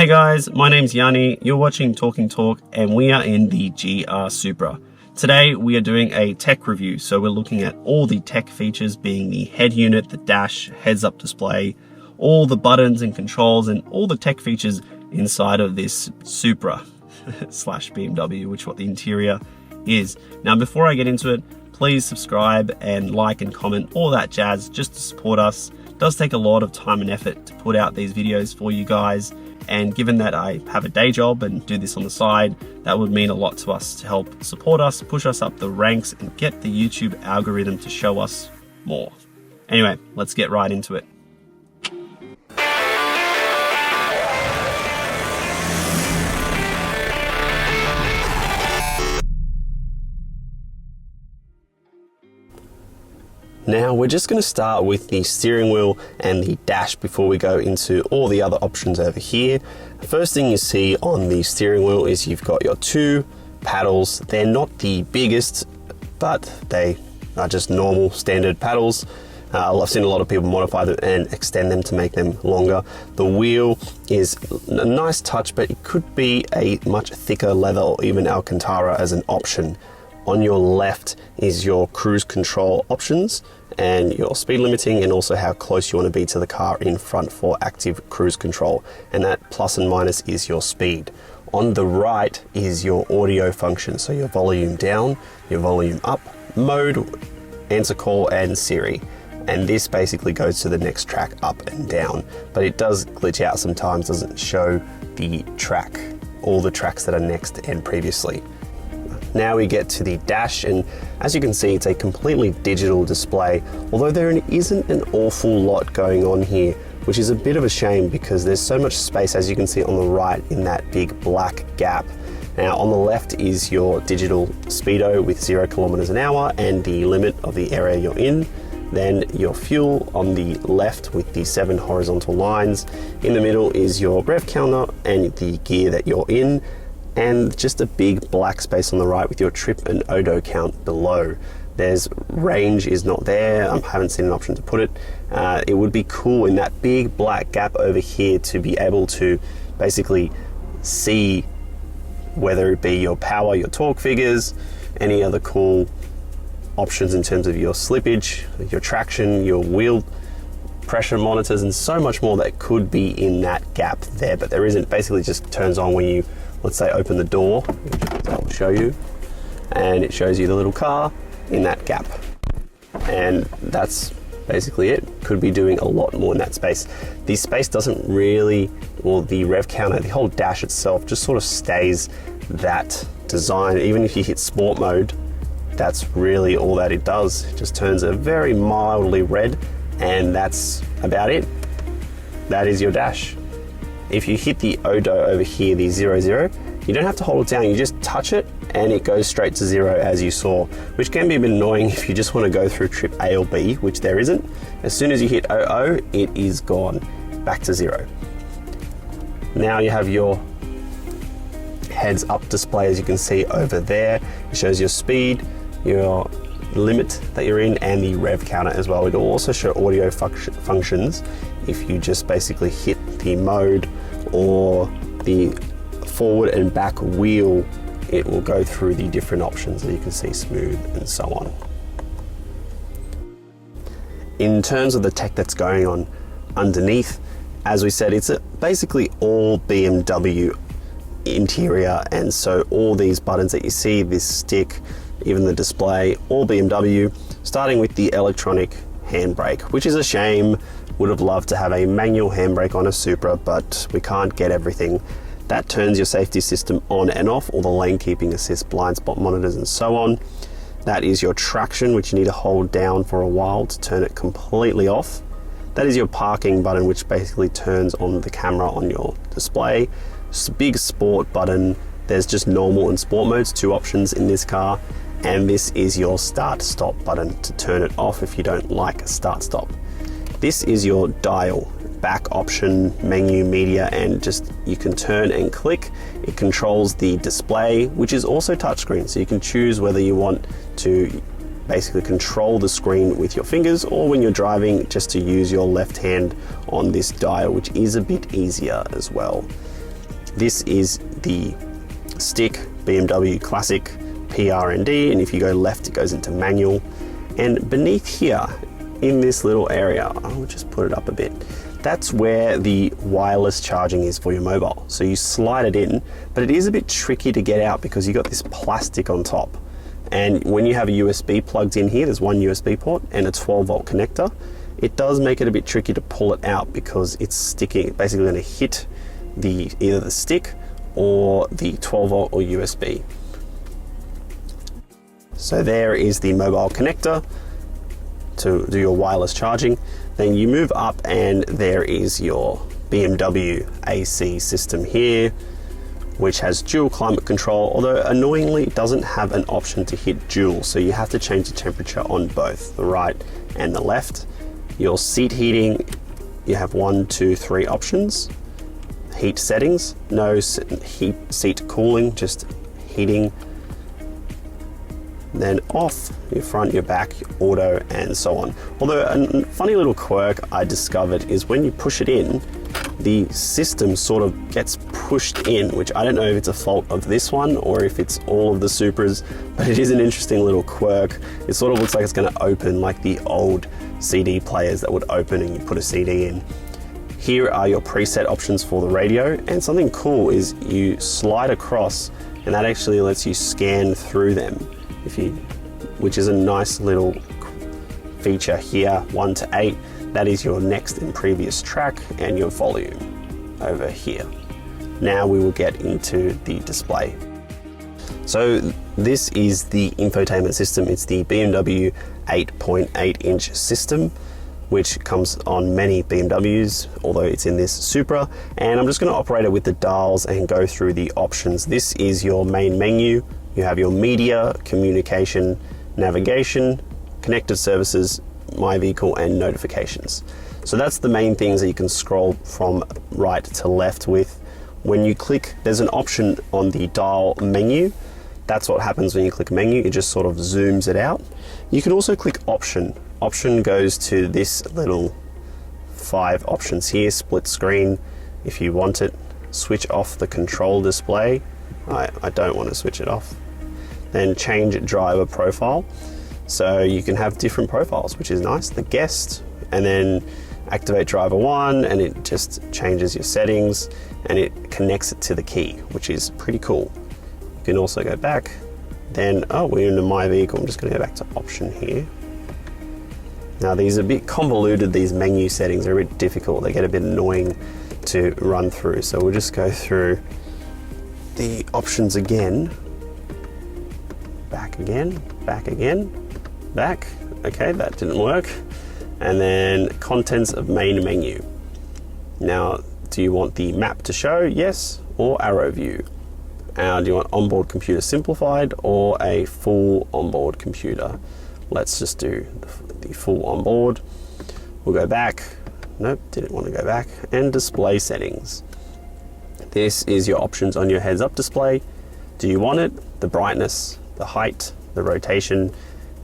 Hey guys, my name's Yanni, you're watching Talking Talk, and we are in the GR Supra. Today we are doing a tech review, so we're looking at all the tech features, being the head unit, the dash, heads-up display, all the buttons and controls, and all the tech features inside of this Supra slash BMW, which is what the interior is. Now before I get into it, please subscribe and like and comment, all that jazz, just to support us. It does take a lot of time and effort to put out these videos for you guys. And given that I have a day job and do this on the side, that would mean a lot to us to help support us, push us up the ranks, and get the YouTube algorithm to show us more. Anyway, let's get right into it. Now we're just going to start with the steering wheel and the dash before we go into all the other options over here. The first thing you see on the steering wheel is you've got your two paddles. They're not the biggest, but they are just normal standard paddles. I've seen a lot of people modify them and extend them to make them longer. The wheel is a nice touch, but it could be a much thicker leather or even Alcantara as an option. On your left is your cruise control options and your speed limiting, and also how close you want to be to the car in front for active cruise control. And that plus and minus is your speed. On the right is your audio function, so your volume down, your volume up, mode, answer call, and Siri. And this basically goes to the next track up and down, but it does glitch out sometimes, doesn't show the track, all the tracks that are next and previously. Now we get to the dash, and as you can see, it's a completely digital display, although there isn't an awful lot going on here, which is a bit of a shame because there's so much space, as you can see on the right, in that big black gap. Now on the left is your digital speedo with 0 kilometers an hour and the limit of the area you're in. Then your fuel on the left with the 7 horizontal lines. In the middle is your rev counter and the gear that you're in, and just a big black space on the right with your trip and odo count below. There's range is not there. I haven't seen an option to put it. It would be cool in that big black gap over here to be able to basically see whether it be your power, your torque figures, any other cool options in terms of your slippage, your traction, your wheel pressure monitors, and so much more that could be in that gap there, but there isn't. Basically just turns on when you, let's say, open the door, which I'll show you, and it shows you the little car in that gap. And that's basically it. Could be doing a lot more in that space. The space doesn't really, well, the rev counter, the whole dash itself just sort of stays that design. Even if you hit sport mode, that's really all that it does. It just turns a very mildly red, and that's about it. That is your dash. If you hit the odo over here, the 00, you don't have to hold it down, you just touch it and it goes straight to 0, as you saw, which can be a bit annoying if you just want to go through trip A or B, which there isn't. As soon as you hit 00, it is gone, back to 0. Now you have your heads up display, as you can see over there. It shows your speed, your limit that you're in, and the rev counter as well. It will also show audio functions if you just basically hit the mode or the forward and back wheel. It will go through the different options that you can see, smooth and so on. In terms of the tech that's going on underneath, as we said, it's basically all BMW interior, and so all these buttons that you see, this stick, even the display, all BMW, starting with the electronic handbrake, which is a shame. Would have loved to have a manual handbrake on a Supra, but we can't get everything. That turns your safety system on and off, all the lane keeping assist, blind spot monitors, and so on. That is your traction, which you need to hold down for a while to turn it completely off. That is your parking button, which basically turns on the camera on your display. It's a big sport button. There's just normal and sport modes, 2 options in this car. And this is your start stop button to turn it off if you don't like a start stop. This is your dial, back option, menu, media, and just you can turn and click. It controls the display, which is also touchscreen, so you can choose whether you want to basically control the screen with your fingers, or when you're driving, just to use your left hand on this dial, which is a bit easier as well. This is the stick, BMW Classic PRND, and if you go left, it goes into manual. And beneath here, in this little area, I'll just put it up a bit, that's where the wireless charging is for your mobile. So you slide it in, but it is a bit tricky to get out because you got this plastic on top. And when you have a USB plugged in here, there's one USB port and a 12-volt connector, it does make it a bit tricky to pull it out because it's sticking, basically going to hit either the stick or the 12-volt or USB. So there is the mobile connector to do your wireless charging. Then you move up and there is your BMW AC system here, which has dual climate control, although annoyingly it doesn't have an option to hit dual, so you have to change the temperature on both the right and the left. Your seat heating, you have 1, 2, 3 options. Heat settings, no heat seat cooling, just heating. Then off, your front, your back, your auto, and so on. Although a funny little quirk I discovered is when you push it in, the system sort of gets pushed in, which I don't know if it's a fault of this one or if it's all of the Supras, but it is an interesting little quirk. It sort of looks like it's going to open like the old CD players that would open and you put a CD in. Here are your preset options for the radio, and something cool is you slide across and that actually lets you scan through them, which is a nice little feature here, 1 to 8. That is your next and previous track and your volume over here. Now we will get into the display. So this is the infotainment system. It's the BMW 8.8-inch system, which comes on many BMWs, although it's in this Supra. And I'm just going to operate it with the dials and go through the options. This is your main menu. You have your media, communication, navigation, connected services, my vehicle, and notifications. So that's the main things that you can scroll from right to left with. When you click, there's an option on the dial menu. That's what happens when you click menu. It just sort of zooms it out. You can also click option. Option goes to this little 5 options here, split screen if you want it. Switch off the control display. I don't want to switch it off. Then change driver profile. So you can have different profiles, which is nice. The guest, and then activate driver 1, and it just changes your settings and it connects it to the key, which is pretty cool. You can also go back. Then, we're in my vehicle. I'm just going to go back to option here. Now these are a bit convoluted, these menu settings are a bit difficult. They get a bit annoying to run through. So we'll just go through the options again. Back again, back again, back. Okay, that didn't work. And then contents of main menu. Now, do you want the map to show? Yes, or arrow view. Do you want onboard computer simplified or a full onboard computer? Let's just do the full onboard. We'll go back. Nope, didn't want to go back. And display settings. This is your options on your heads-up display. Do you want it? The brightness, the height, the rotation,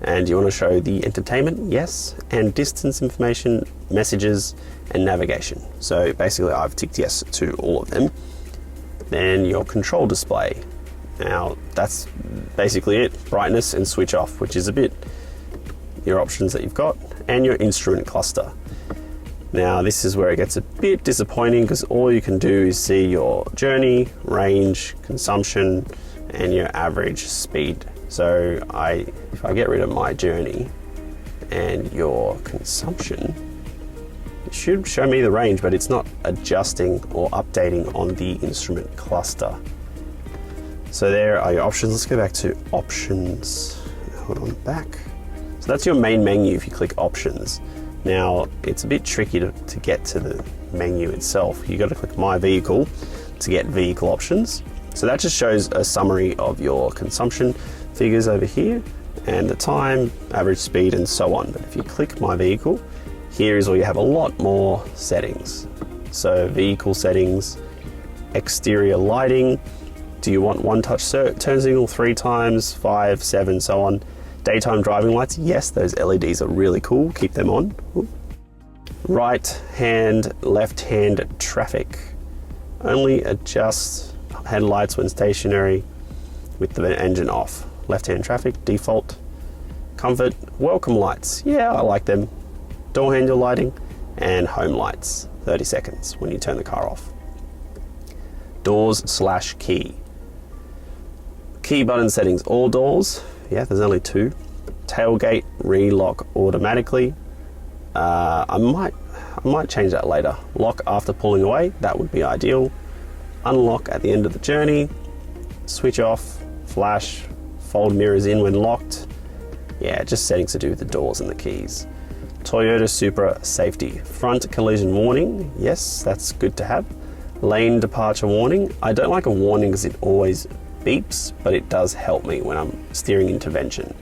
and you want to show the entertainment? Yes. And distance information, messages, and navigation. So basically I've ticked yes to all of them. Then your control display. Now that's basically it. Brightness and switch off, which is a bit your options that you've got, and your instrument cluster. Now this is where it gets a bit disappointing because all you can do is see your journey, range, consumption, and your average speed. So if I get rid of my journey and your consumption, it should show me the range, but it's not adjusting or updating on the instrument cluster. So there are your options. Let's go back to options. Hold on, back. So that's your main menu if you click options. Now it's a bit tricky to get to the menu itself. You got to click my vehicle to get vehicle options. So that just shows a summary of your consumption figures over here and the time, average speed, and so on. But if you click my vehicle, here is where you have a lot more settings. So vehicle settings, exterior lighting. Do you want one touch turn signal 3 times, 5, 7, so on? Daytime driving lights, yes, those LEDs are really cool, keep them on. Right hand, left hand traffic. Only adjust headlights when stationary with the engine off. Left-hand traffic, default. Comfort, welcome lights. Yeah, I like them. Door handle lighting and home lights. 30 seconds when you turn the car off. Doors/key. Key button settings, all doors. Yeah, there's only 2. Tailgate, relock automatically. I might change that later. Lock after pulling away, that would be ideal. Unlock at the end of the journey. Switch off, flash, fold mirrors in when locked. Yeah, just settings to do with the doors and the keys. Toyota Supra safety. Front collision warning. Yes, that's good to have. Lane departure warning. I don't like a warning because it always beeps, but it does help me when I'm steering intervention.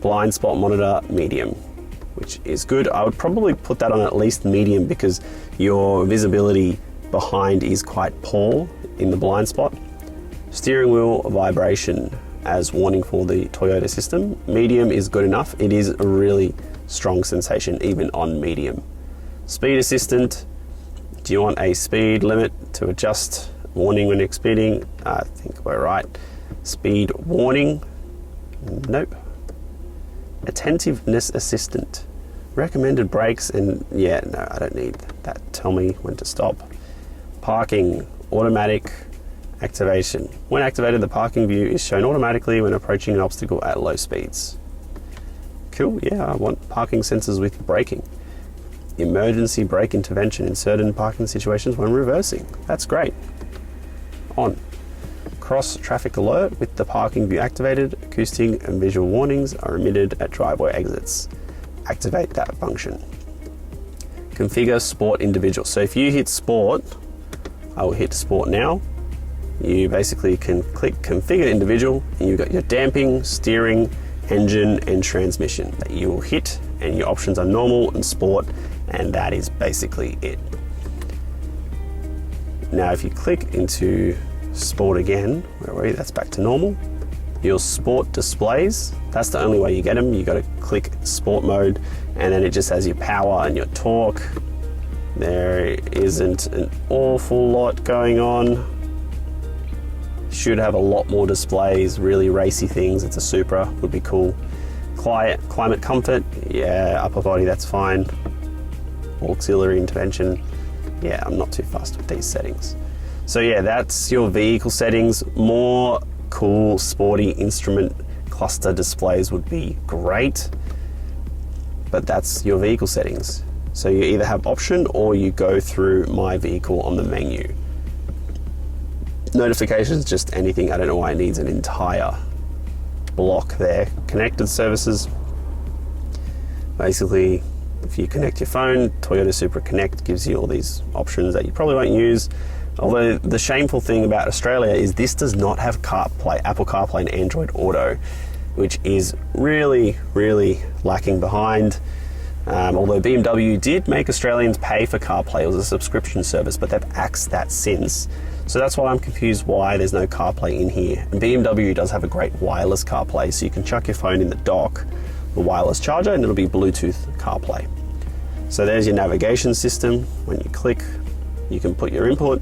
Blind spot monitor, medium, which is good. I would probably put that on at least medium because your visibility behind is quite poor in the blind spot. Steering wheel vibration as warning for the Toyota system. Medium is good enough. It is a really strong sensation even on medium. Speed assistant. Do you want a speed limit to adjust warning when you're speeding? I think we're right. Speed warning. Nope. Attentiveness assistant. Recommended brakes and yeah, no, I don't need that. Tell me when to stop. Parking, automatic activation. When activated, the parking view is shown automatically when approaching an obstacle at low speeds. Cool, yeah, I want parking sensors with braking. Emergency brake intervention in certain parking situations when reversing. That's great. On. Cross traffic alert with the parking view activated. Acoustic and visual warnings are emitted at driveway exits. Activate that function. Configure sport individual. So if you hit sport, I will hit sport now. You basically can click configure individual and you've got your damping, steering, engine and transmission that you will hit, and your options are normal and sport, and that is basically it. Now if you click into sport again, where are we? That's back to normal. Your sport displays, that's the only way you get them. You got to click sport mode and then it just has your power and your torque. There isn't an awful lot going on. Should have a lot more displays, really racy things. It's a Supra, would be cool. Climate comfort, yeah, upper body, that's fine. Auxiliary intervention, yeah, I'm not too fussed with these settings. So yeah, that's your vehicle settings. More cool, sporty instrument cluster displays would be great, but that's your vehicle settings. So you either have option or you go through my vehicle on the menu. Notifications, just anything. I don't know why it needs an entire block there. Connected services. Basically, if you connect your phone, Toyota Supra Connect gives you all these options that you probably won't use. Although the shameful thing about Australia is this does not have CarPlay, Apple CarPlay and Android Auto, which is really, really lacking behind. Although BMW did make Australians pay for CarPlay, it was a subscription service, but they've axed that since. So that's why I'm confused why there's no CarPlay in here. And BMW does have a great wireless CarPlay, so you can chuck your phone in the dock, the wireless charger, and it'll be Bluetooth CarPlay. So there's your navigation system. When you click, you can put your input,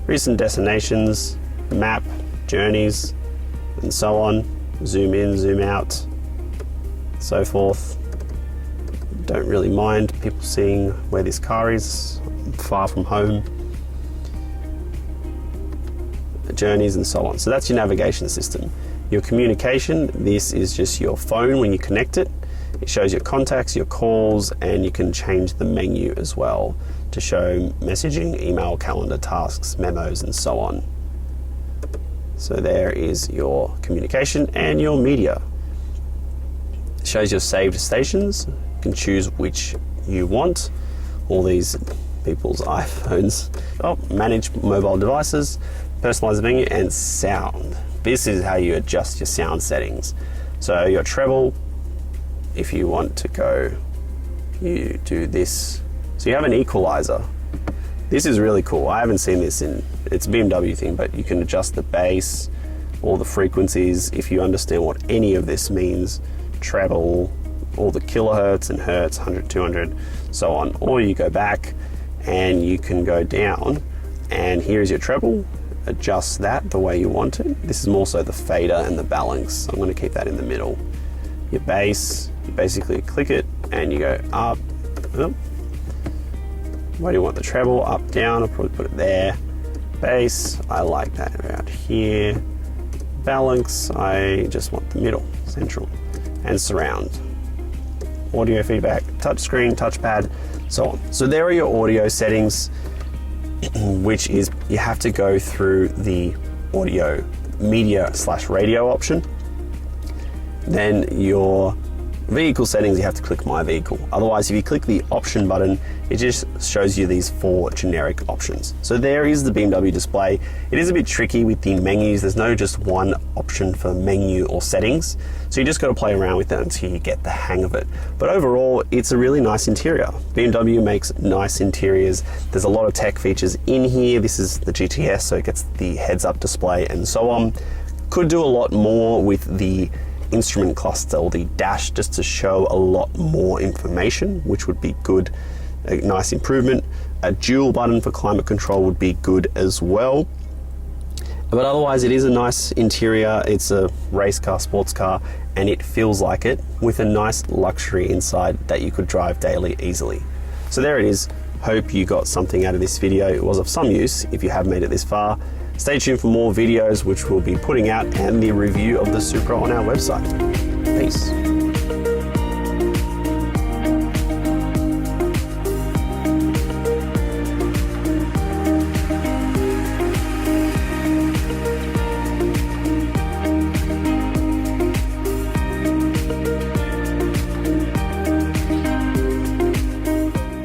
recent destinations, map, journeys, and so on. Zoom in, zoom out, so forth. Don't really mind people seeing where this car is. I'm far from home. Journeys and so on. So that's your navigation system. Your communication, this is just your phone when you connect it. It shows your contacts, your calls, and you can change the menu as well to show messaging, email, calendar, tasks, memos, and so on. So there is your communication and your media. It shows your saved stations. You can choose which you want. All these people's iPhones. Oh, manage mobile devices, personalize the menu, and sound. This is how you adjust your sound settings. So your treble, if you want to go, you do this. So you have an equalizer. This is really cool. I haven't seen this it's a BMW thing, but you can adjust the bass, all the frequencies, if you understand what any of this means. Treble, all the kilohertz and hertz, 100, 200, so on. Or you go back and you can go down And here is your treble. Adjust that the way you want it. This is more so the fader and the balance. So I'm going to keep that in the middle. Your bass, you basically click it and you go up. Where do you want the treble? Up, down. I'll probably put it there. Bass, I like that around here. Balance, I just want the middle, central. And surround. Audio feedback, touchscreen, touchpad, so on. So there are your audio settings, which is you have to go through the audio media / radio option. Then your vehicle settings, you have to click My Vehicle. Otherwise, if you click the option button, it just shows you these 4 generic options. So there is the BMW display. It is a bit tricky with the menus. There's no just one option for menu or settings. So you just got to play around with it until you get the hang of it. But overall, it's a really nice interior. BMW makes nice interiors. There's a lot of tech features in here. This is the GTS, so it gets the heads-up display and so on. Could do a lot more with the instrument cluster or the dash just to show a lot more information, which would be good, a nice improvement. A dual button for climate control would be good as well. But otherwise, it is a nice interior. It's a race car, sports car, and it feels like it with a nice luxury inside that you could drive daily easily. So there it is. Hope you got something out of this video. It was of some use if you have made it this far. Stay tuned for more videos which we'll be putting out and the review of the Supra on our website. Peace.